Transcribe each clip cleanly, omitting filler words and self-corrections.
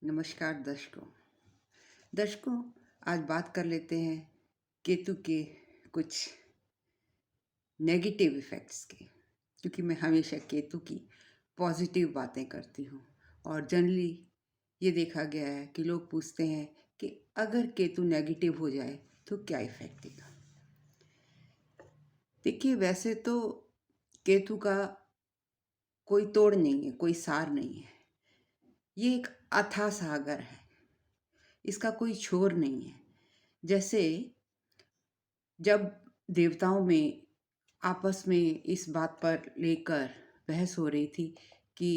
नमस्कार दर्शकों। आज बात कर लेते हैं केतु के कुछ नेगेटिव इफ़ेक्ट्स की, क्योंकि मैं हमेशा केतु की पॉजिटिव बातें करती हूँ। और जनरली ये देखा गया है कि लोग पूछते हैं कि अगर केतु नेगेटिव हो जाए तो क्या इफ़ेक्ट देगा। देखिए, वैसे तो केतु का कोई तोड़ नहीं है, कोई सार नहीं है। ये एक अथाह सागर है, इसका कोई छोर नहीं है। जैसे जब देवताओं में आपस में इस बात पर लेकर बहस हो रही थी कि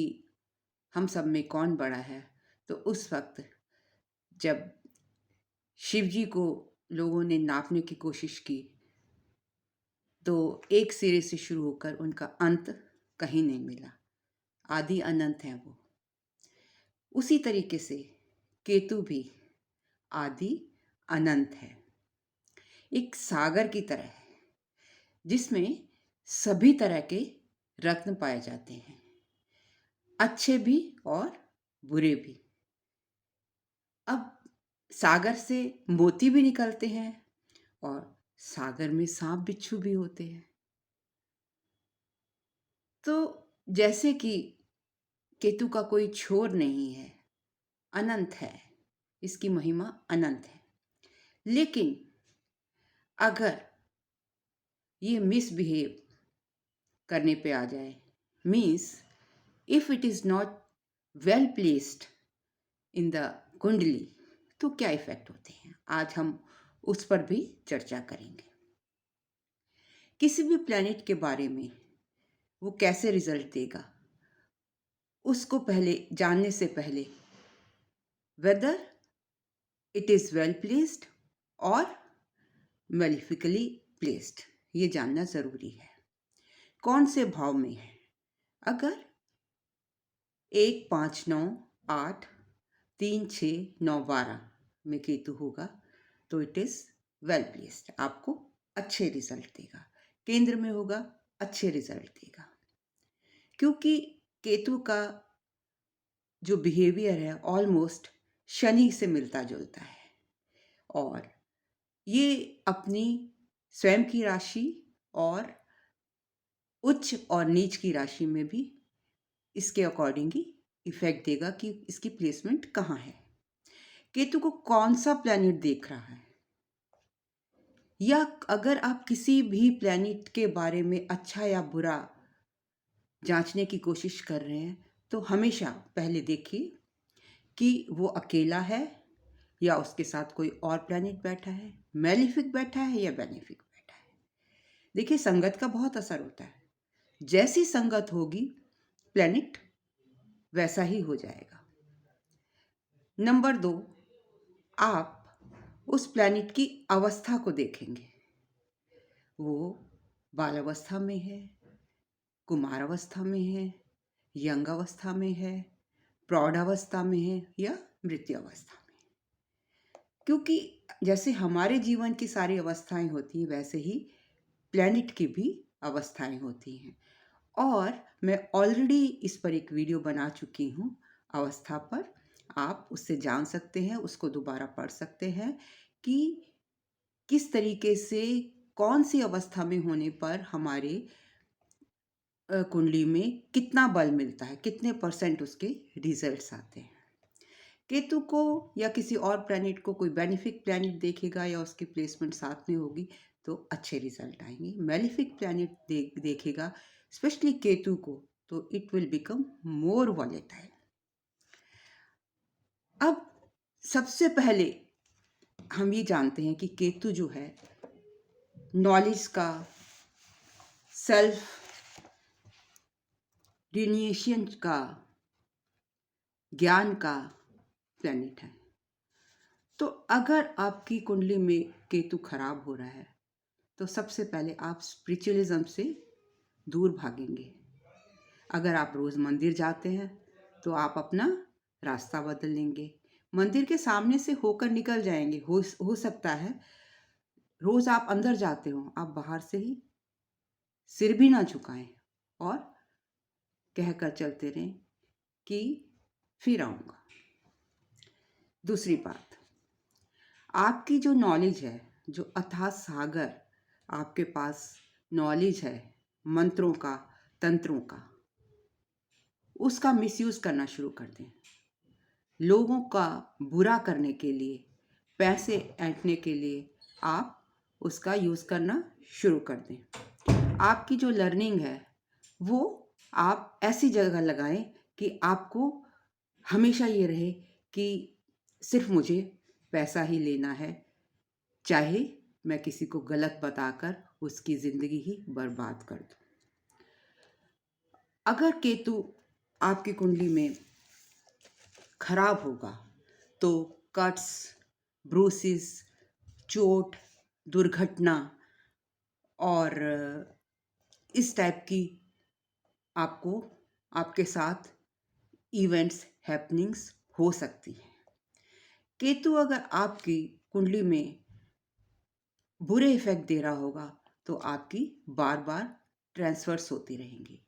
हम सब में कौन बड़ा है, तो उस वक्त जब शिव जी को लोगों ने नापने की कोशिश की तो एक सिरे से शुरू होकर उनका अंत कहीं नहीं मिला। आदि अनंत है वो। उसी तरीके से केतु भी आदि अनंत है, एक सागर की तरह है जिसमें सभी तरह के रत्न पाए जाते हैं, अच्छे भी और बुरे भी। अब सागर से मोती भी निकलते हैं और सागर में सांप बिच्छू भी होते हैं। तो जैसे कि केतु का कोई छोर नहीं है, अनंत है, इसकी महिमा अनंत है। लेकिन अगर ये मिसबिहेव करने पे आ जाए, means if it is not well placed in the कुंडली, तो क्या इफेक्ट होते हैं, आज हम उस पर भी चर्चा करेंगे। किसी भी प्लैनेट के बारे में वो कैसे रिजल्ट देगा, उसको पहले जानने से पहले whether it is well placed और मेलिफिकली प्लेस्ड, ये जानना जरूरी है। कौन से भाव में है? अगर 1, 5, 9, 8, 3, 6, 9, 12 में केतु होगा तो इट इज वेल प्लेस्ड, आपको अच्छे रिजल्ट देगा। केंद्र में होगा, अच्छे रिजल्ट देगा। क्योंकि केतु का जो बिहेवियर है ऑलमोस्ट शनि से मिलता जुलता है, और ये अपनी स्वयं की राशि और उच्च और नीच की राशि में भी इसके अकॉर्डिंग ही इफेक्ट देगा कि इसकी प्लेसमेंट कहाँ है। केतु को कौन सा प्लैनेट देख रहा है, या अगर आप किसी भी प्लैनेट के बारे में अच्छा या बुरा जांचने की कोशिश कर रहे हैं, तो हमेशा पहले देखिए कि वो अकेला है या उसके साथ कोई और प्लैनेट बैठा है, मेलिफिक बैठा है या बेनिफिक बैठा है। देखिए, संगत का बहुत असर होता है। जैसी संगत होगी प्लैनेट वैसा ही हो जाएगा। नंबर 2, आप उस प्लैनेट की अवस्था को देखेंगे। वो बाल अवस्था में है, कुमार अवस्था में है, यंग अवस्था में है, प्रौढ़ अवस्था में है या मृत्यु अवस्था में। क्योंकि जैसे हमारे जीवन की सारी अवस्थाएं होती हैं, वैसे ही प्लैनेट की भी अवस्थाएं होती हैं। और मैं ऑलरेडी इस पर एक वीडियो बना चुकी हूँ अवस्था पर, आप उससे जान सकते हैं, उसको दोबारा पढ़ सकते हैं कि किस तरीके से कौन सी अवस्था में होने पर हमारे कुंडली में कितना बल मिलता है, कितने % उसके रिजल्ट्स आते हैं। केतु को या किसी और प्लैनेट को कोई बेनिफिक प्लैनेट देखेगा या उसकी प्लेसमेंट साथ में होगी तो अच्छे रिजल्ट आएंगे। मेलिफिक प्लैनेट देखेगा स्पेशली केतु को, तो it will become more volatile. अब सबसे पहले हम ये जानते हैं कि केतु जो है नॉलेज का, सेल्फ डिनिएशन का, ज्ञान का प्लैनेट है। तो अगर आपकी कुंडली में केतु खराब हो रहा है तो सबसे पहले आप स्पिरिचुअलिज्म से दूर भागेंगे। अगर आप रोज़ मंदिर जाते हैं तो आप अपना रास्ता बदल लेंगे, मंदिर के सामने से होकर निकल जाएंगे। हो सकता है रोज़ आप अंदर जाते हो, आप बाहर से ही सिर भी ना झुकाएं और कहकर चलते रहें कि फिर आऊँगा। दूसरी बात, आपकी जो नॉलेज है, जो अथाह सागर आपके पास नॉलेज है मंत्रों का, तंत्रों का, उसका मिसयूज करना शुरू कर दें। लोगों का बुरा करने के लिए, पैसे ऐंठने के लिए आप उसका यूज़ करना शुरू कर दें। आपकी जो लर्निंग है वो आप ऐसी जगह लगाएं कि आपको हमेशा ये रहे कि सिर्फ मुझे पैसा ही लेना है, चाहे मैं किसी को गलत बताकर उसकी ज़िंदगी ही बर्बाद कर दूं। अगर केतु आपकी कुंडली में खराब होगा तो कट्स, ब्रूसिस, चोट, दुर्घटना और इस टाइप की आपको आपके साथ इवेंट्स, हैपनिंग्स हो सकती हैं। केतु अगर आपकी कुंडली में बुरे इफेक्ट दे रहा होगा तो आपकी बार बार ट्रांसफर्स होती रहेंगी।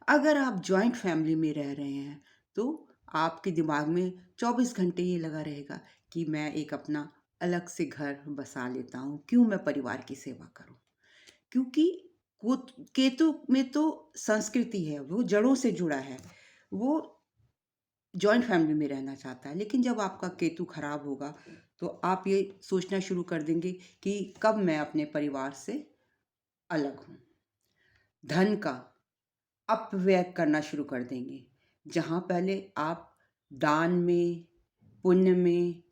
अगर आप जॉइंट फैमिली में रह रहे हैं तो आपके दिमाग में 24 घंटे ये लगा रहेगा कि मैं एक अपना अलग से घर बसा लेता हूँ, क्यों मैं परिवार की सेवा करूँ। क्योंकि केतु में तो संस्कृति है, वो जड़ों से जुड़ा है, वो जॉइंट फैमिली में रहना चाहता है। लेकिन जब आपका केतु खराब होगा तो आप ये सोचना शुरू कर देंगे कि कब मैं अपने परिवार से अलग हूँ। धन का अपव्यय करना शुरू कर देंगे। जहाँ पहले आप दान में, पुण्य में,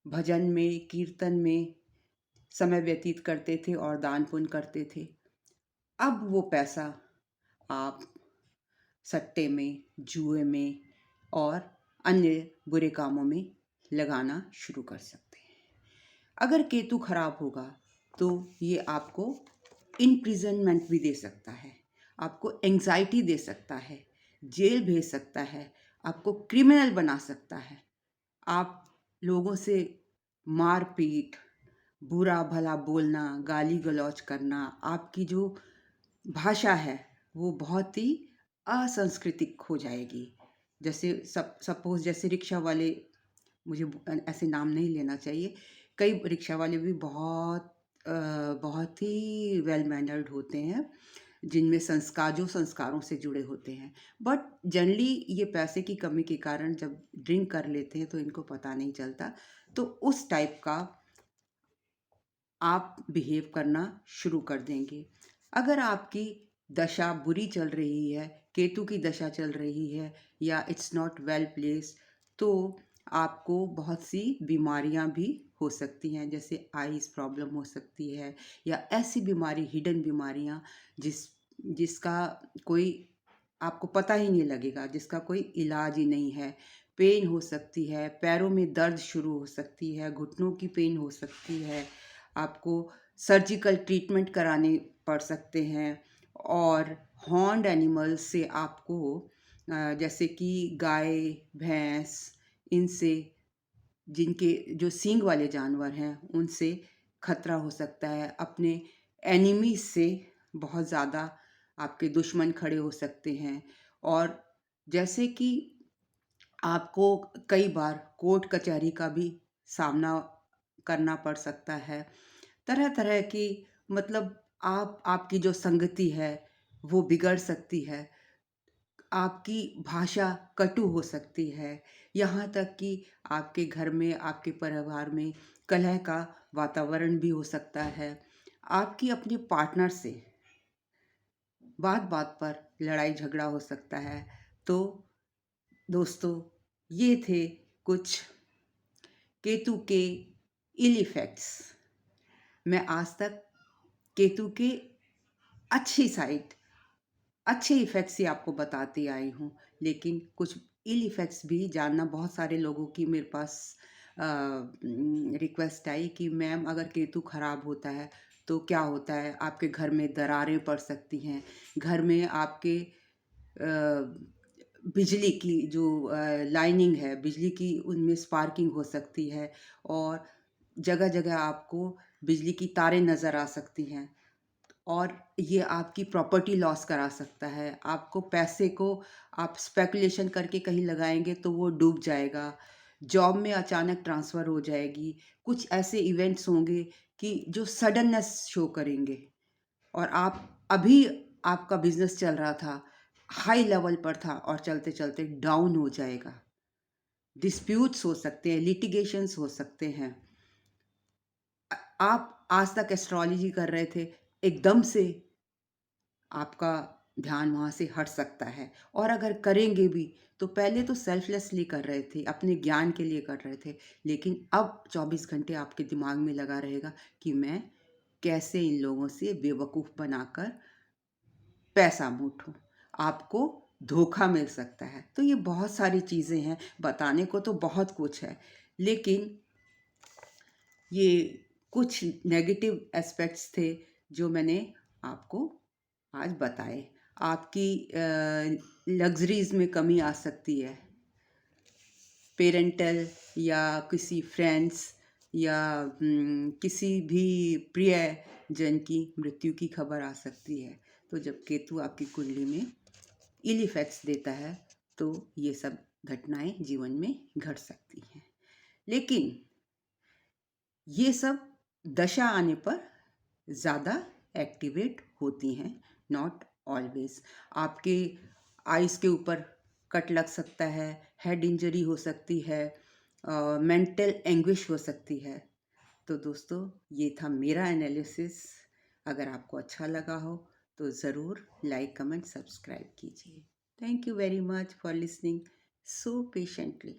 भजन में, कीर्तन में समय व्यतीत करते थे और दान पुण्य करते थे, अब वो पैसा आप सट्टे में, जुए में और अन्य बुरे कामों में लगाना शुरू कर सकते हैं। अगर केतु खराब होगा तो ये आपको इम्प्रिजनमेंट भी दे सकता है, आपको एंग्जाइटी दे सकता है, जेल भेज सकता है, आपको क्रिमिनल बना सकता है। आप लोगों से मारपीट, बुरा भला बोलना, गाली गलौज करना, आपकी जो भाषा है वो बहुत ही असंस्कृतिक हो जाएगी। जैसे सपोज जैसे रिक्शा वाले, मुझे ऐसे नाम नहीं लेना चाहिए, कई रिक्शा वाले भी बहुत ही वेल मैनर्ड होते हैं, जिनमें संस्कारों से जुड़े होते हैं। बट जनरली ये पैसे की कमी के कारण जब ड्रिंक कर लेते हैं तो इनको पता नहीं चलता, तो उस टाइप का आप बिहेव करना शुरू कर देंगे। अगर आपकी दशा बुरी चल रही है, केतु की दशा चल रही है या इट्स नॉट वेल प्लेस, तो आपको बहुत सी बीमारियां भी हो सकती हैं, जैसे आईज प्रॉब्लम हो सकती है या ऐसी बीमारी, हिडन बीमारियां जिसका कोई आपको पता ही नहीं लगेगा, जिसका कोई इलाज ही नहीं है। पेन हो सकती है, पैरों में दर्द शुरू हो सकती है, घुटनों की पेन हो सकती है, आपको सर्जिकल ट्रीटमेंट कराने पड़ सकते हैं। और हॉर्न्ड एनिमल्स से आपको जैसे कि गाय, भैंस, इनसे, जिनके जो सींग वाले जानवर हैं उनसे खतरा हो सकता है। अपने एनिमीज से बहुत ज़्यादा आपके दुश्मन खड़े हो सकते हैं। और जैसे कि आपको कई बार कोर्ट कचहरी का भी सामना करना पड़ सकता है। तरह तरह की, मतलब आपकी जो संगति है वो बिगड़ सकती है, आपकी भाषा कटु हो सकती है, यहाँ तक कि आपके घर में, आपके परिवार में कलह का वातावरण भी हो सकता है। आपकी अपने पार्टनर से बात बात पर लड़ाई झगड़ा हो सकता है। तो दोस्तों, ये थे कुछ केतु के इल इफेक्ट्स। मैं आज तक केतु के अच्छी साइड, अच्छे इफ़ेक्ट्स ही आपको बताती आई हूँ, लेकिन कुछ इल इफ़ेक्ट्स भी जानना, बहुत सारे लोगों की मेरे पास रिक्वेस्ट आई कि मैम अगर केतु खराब होता है तो क्या होता है, आपके घर में दरारें पड़ सकती हैं, घर में आपके बिजली की जो लाइनिंग है, बिजली की उनमें स्पार्किंग हो सकती है और जगह जगह आपको बिजली की तारें नज़र आ सकती हैं। और ये आपकी प्रॉपर्टी लॉस करा सकता है। आपको पैसे को आप स्पेकुलेशन करके कहीं लगाएंगे तो वो डूब जाएगा। जॉब में अचानक ट्रांसफ़र हो जाएगी, कुछ ऐसे इवेंट्स होंगे कि जो सडननेस शो करेंगे और आप अभी आपका बिज़नेस चल रहा था, हाई लेवल पर था और चलते-चलते डाउन हो जाएगा। डिस्प्यूट्स हो सकते हैं, लिटिगेशंस हो सकते हैं। आप आज तक एस्ट्रोलॉजी कर रहे थे, एकदम से आपका ध्यान वहाँ से हट सकता है और अगर करेंगे भी तो पहले तो सेल्फलेसली कर रहे थे, अपने ज्ञान के लिए कर रहे थे, लेकिन अब 24 घंटे आपके दिमाग में लगा रहेगा कि मैं कैसे इन लोगों से बेवकूफ़ बनाकर पैसा मूठूँ। आपको धोखा मिल सकता है। तो ये बहुत सारी चीज़ें हैं, बताने को तो बहुत कुछ है, लेकिन ये कुछ नेगेटिव एस्पेक्ट्स थे जो मैंने आपको आज बताए। आपकी लग्ज़रीज़ में कमी आ सकती है। पेरेंटल या किसी फ्रेंड्स या किसी भी प्रियजन की मृत्यु की खबर आ सकती है। तो जब केतु आपकी कुंडली में इल इफ़ेक्ट्स देता है, तो ये सब घटनाएँ जीवन में घट सकती हैं। लेकिन ये सब दशा आने पर ज़्यादा एक्टिवेट होती हैं, नॉट ऑलवेज़। आपके आइज़ के ऊपर कट लग सकता है, हेड इंजरी हो सकती है, मेंटल एंग्विश हो सकती है। तो दोस्तों, ये था मेरा एनालिसिस। अगर आपको अच्छा लगा हो तो ज़रूर लाइक, कमेंट, सब्सक्राइब कीजिए। Thank you very much for listening so patiently.